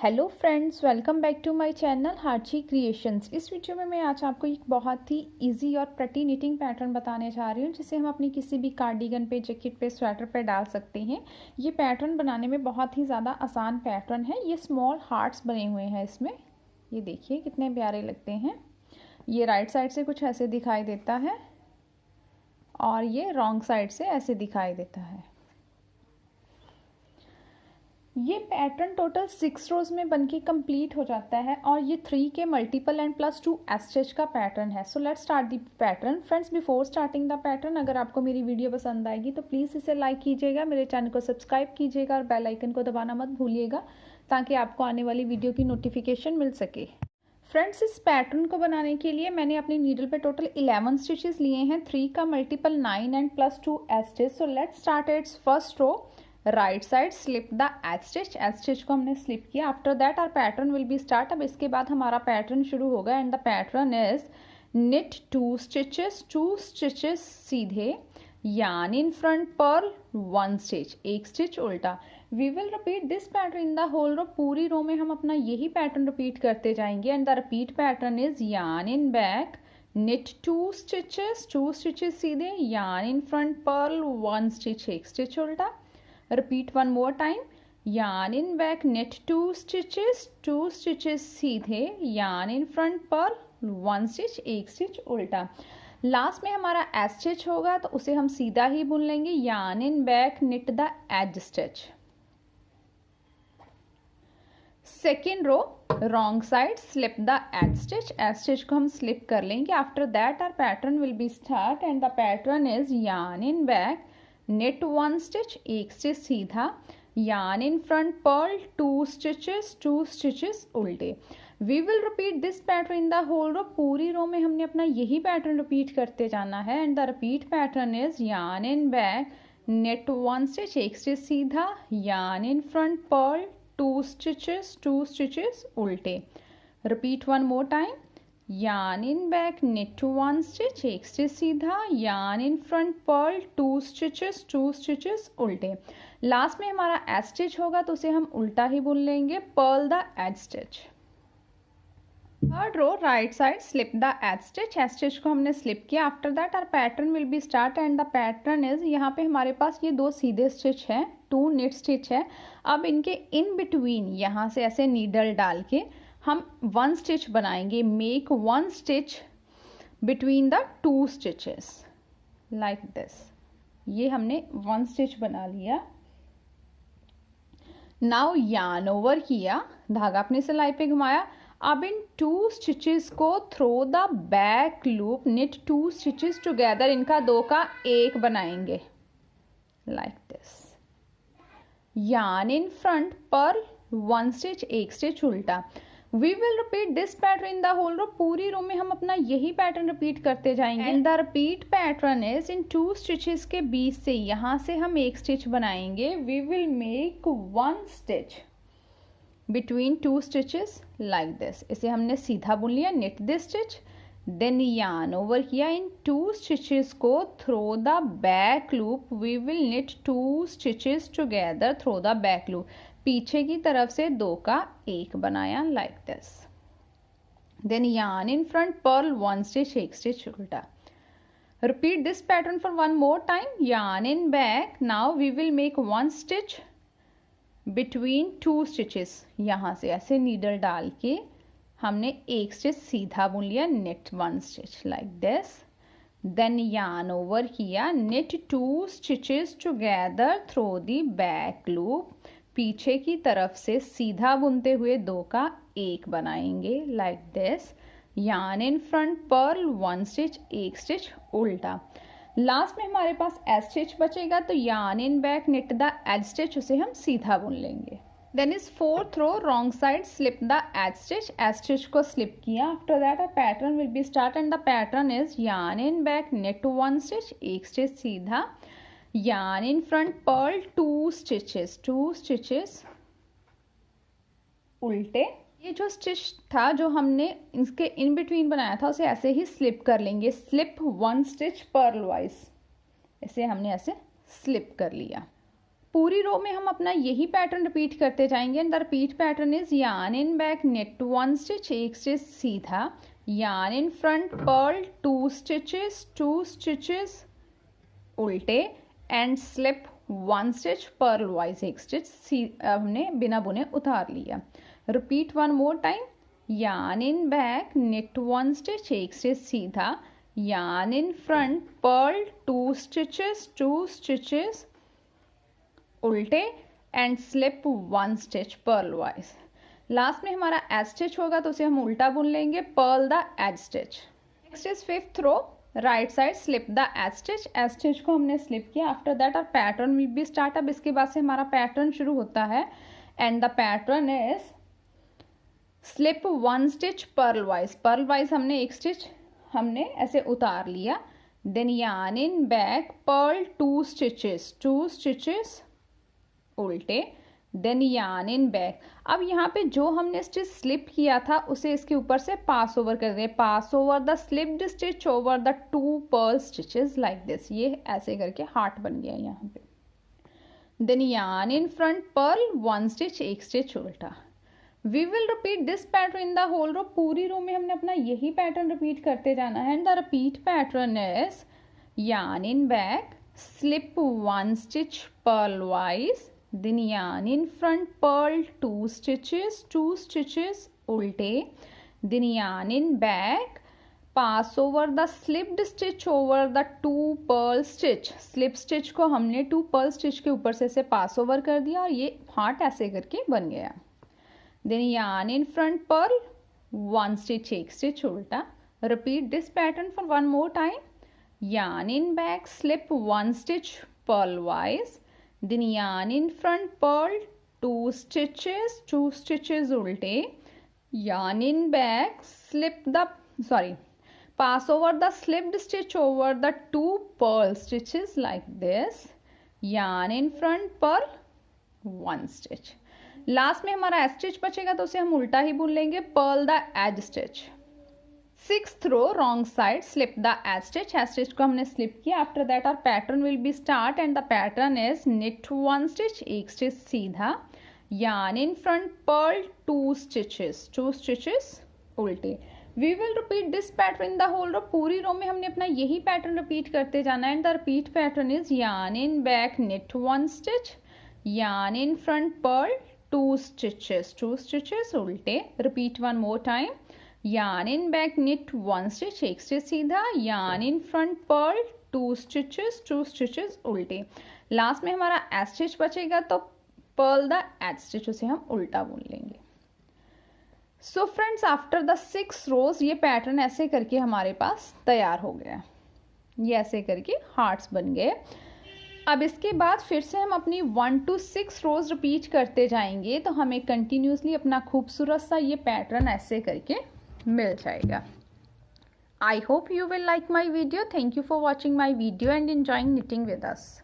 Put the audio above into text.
Hello friends, welcome back to my channel Harchi creations. इस video में मैं आज आपको एक बहुत ही इजी और प्रेटी निटिंग पैटर्न बताने जा रही हूँ जिसे हम अपनी किसी भी कार्डिगन पे, जैकेट पे, स्वेटर पे डाल सकते हैं। ये पैटर्न बनाने में बहुत ही ज़्यादा आसान पैटर्न है। ये स्मॉल हार्ट्स बने हुए हैं इसमें, ये देखिए कितने प्यारे लगते हैं। ये राइट साइड से कुछ ऐसे दिखाई देता है और ये रॉन्ग साइड से ऐसे दिखाई देता है। ये पैटर्न टोटल 6 रोज में बनके कंप्लीट हो जाता है और ये 3 के मल्टीपल एंड +2 स्टिच का पैटर्न है। सो let's start the pattern. Friends, before starting the pattern, अगर आपको मेरी वीडियो पसंद आएगी तो प्लीज़ इसे लाइक कीजिएगा, मेरे चैनल को सब्सक्राइब कीजिएगा और बेल आइकन को दबाना मत भूलिएगा ताकि आपको आने वाली वीडियो की नोटिफिकेशन मिल सके। फ्रेंड्स, इस पैटर्न को बनाने के लिए मैंने अपनी नीडल पे टोटल 11 स्टिचेस लिए हैं, 3 का multiple 9 and +2 stitch. So let's start its first row. Right side slip the edge stitch को हमने स्लिप किया। After that our pattern will be start. अब इसके बाद हमारा पैटर्न शुरू होगा and the pattern is knit 2 stitches सीधे, yarn in front, purl 1 stitch, एक स्टिच उल्टा। We will repeat this pattern in the whole row. पूरी रो में हम अपना यही पैटर्न रिपीट करते जाएंगे and the repeat pattern is yarn in back, knit 2 stitches सीधे, yarn in front, purl 1 stitch, एक स्टिच उल्टा। repeat one more time, yarn in back, knit 2 stitches सीधे, yarn in front, purl 1 stitch, एक stitch उल्टा। Last में हमारा as stitch होगा तो उसे हम सीधा ही बुन लेंगे, yarn in back, knit the edge stitch। Second row, wrong side slip the edge stitch को हम स्लिप कर लेंगे। After that our pattern will be start and the pattern is yarn in back, knit 1 stitch, एक stitch सीधा, yarn in front, purl 2 stitches उल्टे। We will repeat this pattern in the whole row. पूरी row में हमने अपना यही pattern repeat करते जाना है and the repeat pattern is yarn in back, knit 1 stitch, एक स्टिच सीधा, yarn in front, purl 2 stitches उल्टे। Repeat one more time, yarn in back, knit 1 stitch, एक स्टिच सीधा, yarn in front, purl 2 stitches उल्टे। Last में हमारा as stitch होगा तो उसे हम उल्टा ही बुन लेंगे, purl the edge stitch. Third row, right side slip the edge stitch को हमने स्लिप किया। After that our pattern will be start and the pattern is, यहाँ पे हमारे पास ये 2 सीधे स्टिच है, 2 निट स्टिच है। अब इनके इन बिटवीन यहाँ से ऐसे नीडल डाल के हम 1 स्टिच बनाएंगे। Make 1 stitch between the 2 stitches like this. ये हमने 1 स्टिच बना लिया। नाउ यार्न ओवर किया, धागा अपनी सिलाई पे घुमाया। अब इन 2 स्टिचेस को through the back loop, knit 2 stitches together, इनका 2 का 1 बनाएंगे like this. Yarn in front, purl 1 stitch, एक स्टिच उल्टा। We will repeat this pattern in the whole row. पूरी रो में हम अपना यही पैटर्न रिपीट करते जाएंगे and the repeat pattern is in 2 stitches के बीच से यहाँ से हम एक स्टिच बनाएंगे। We will make 1 stitch between 2 stitches like this. इसे हमने सीधा बुन लिया, knit this stitch, then yarn over किया। इन 2 स्टिचेस को through the back loop, we will knit 2 stitches together, through the back loop, पीछे की तरफ से 2 का 1 बनाया like this. Then yarn in front, purl 1 stitch, एक स्टिच उल्टा। Repeat this pattern for one more time, yarn in back. Now we will make 1 stitch between 2 stitches. यहाँ से ऐसे नीडल डाल के हमने एक स्टिच सीधा बुन लिया, knit 1 stitch like this. Then yarn over किया, knit 2 stitches together, through the back loop, पीछे की तरफ से सीधा बुनते हुए 2 का 1 बनाएंगे like this. Yarn in front, purl 1 stitch, एक स्टिच उल्टा। लास्ट में हमारे पास एज स्टिच बचेगा तो yarn in back, knit the edge stitch, उसे हम सीधा बुन लेंगे। Then is fourth row, wrong side slip the edge stitch को स्लिप किया। After that our pattern will be start and the pattern is yarn in back, knit 1 stitch, एक stitch सीधा, yarn in front, purl 2 stitches उल्टे। ये जो stitch था जो हमने इसके इन बिटवीन बनाया था उसे ऐसे ही स्लिप कर लेंगे, स्लिप 1 स्टिच पर्ल वाइज। इसे हमने ऐसे स्लिप कर लिया। पूरी रो में हम अपना यही पैटर्न रिपीट करते जाएंगे and the repeat pattern is yarn in back, knit to 1 stitch, एक स्टिच सीधा, yarn in front, purl 2 stitches उल्टे and slip 1 stitch, Perl wise एक स्टिच हमने बिना बुने उतार लिया। Repeat 1 more time, yarn in back, knit 1 stitch, एक स्टिच सीधा, yarn in front, purl 2 stitches उल्टे and slip 1 stitch Perl wise. Last में हमारा एज स्टिच होगा तो उसे हम उल्टा बुन लेंगे, purl the edge stitch. Next is 5th row, right side slip the edge stitch को हमने स्लिप किया। After that our pattern will be start. अब इसके बाद से हमारा पैटर्न शुरू होता है and the pattern is slip 1 stitch Perl wise हमने एक स्टिच हमने ऐसे उतार लिया, then yarn in back, purl 2 stitches उल्टे, देन यार्न इन बैक। अब यहाँ पे जो हमने स्टिच स्लिप किया था उसे इसके ऊपर से पास ओवर कर रहे हैं, pass over the slipped stitch over the 2 purl stitches like this. ये ऐसे करके हार्ट बन गया यहाँ पे। Then yarn in front, purl 1 stitch, एक स्टिच उल्टा। We will repeat this pattern in the whole row. पूरी रो में हमने अपना यही पैटर्न रिपीट करते जाना है and the repeat pattern is yarn in back, slip 1 stitch Perl wise, then yarn in front, purl 2 stitches उल्टे, then yarn in back, pass over the slipped stitch over the 2 pearl stitch। slip stitch को हमने 2 pearl stitch के ऊपर से ऐसे pass over कर दिया और ये हार्ट ऐसे करके बन गया। then yarn in front, purl 1 stitch, एक stitch उल्टा। repeat this pattern for 1 more time, yarn in back, slip 1 stitch purl wise, then yarn in front, purl 2 stitches उल्टे, yarn in back, pass over the slipped stitch over the 2 pearl stitches like this, yarn in front, purl 1 stitch। Last में हमारा as stitch बचेगा तो उसे हम उल्टा ही बुन लेंगे, purl the edge stitch. 6th row, wrong side slip the edge stitch को हमने स्लिप किया। After that our pattern will be start and the pattern is knit 1 stitch, एक स्टिच सीधा, yarn in front, purl 2 stitches उल्टे। We will repeat this pattern in the whole row. पूरी row में हमने अपना यही पैटर्न रिपीट करते जाना है and the repeat pattern is yarn in back, knit 1 stitch, yarn in front, purl 2 stitches उल्टे। Repeat 1 more time, yarn in back, knit 1 stitch, एक स्टिच सीधा, yarn in front, purl 2 stitches उल्टे। Last में हमारा as stitch बचेगा तो Perl the edge stitch, उसे हम उल्टा बुन लेंगे। सो फ्रेंड्स, आफ्टर द 6 रोज ये पैटर्न ऐसे करके हमारे पास तैयार हो गया। ये ऐसे करके हार्ट्स बन गए। अब इसके बाद फिर से हम अपनी 1 to 6 रोज रिपीट करते जाएंगे तो हमें कंटिन्यूसली अपना खूबसूरत सा ये पैटर्न ऐसे करके मिल जाएगा। I hope you will like my video. Thank you for watching my video and enjoying knitting with us.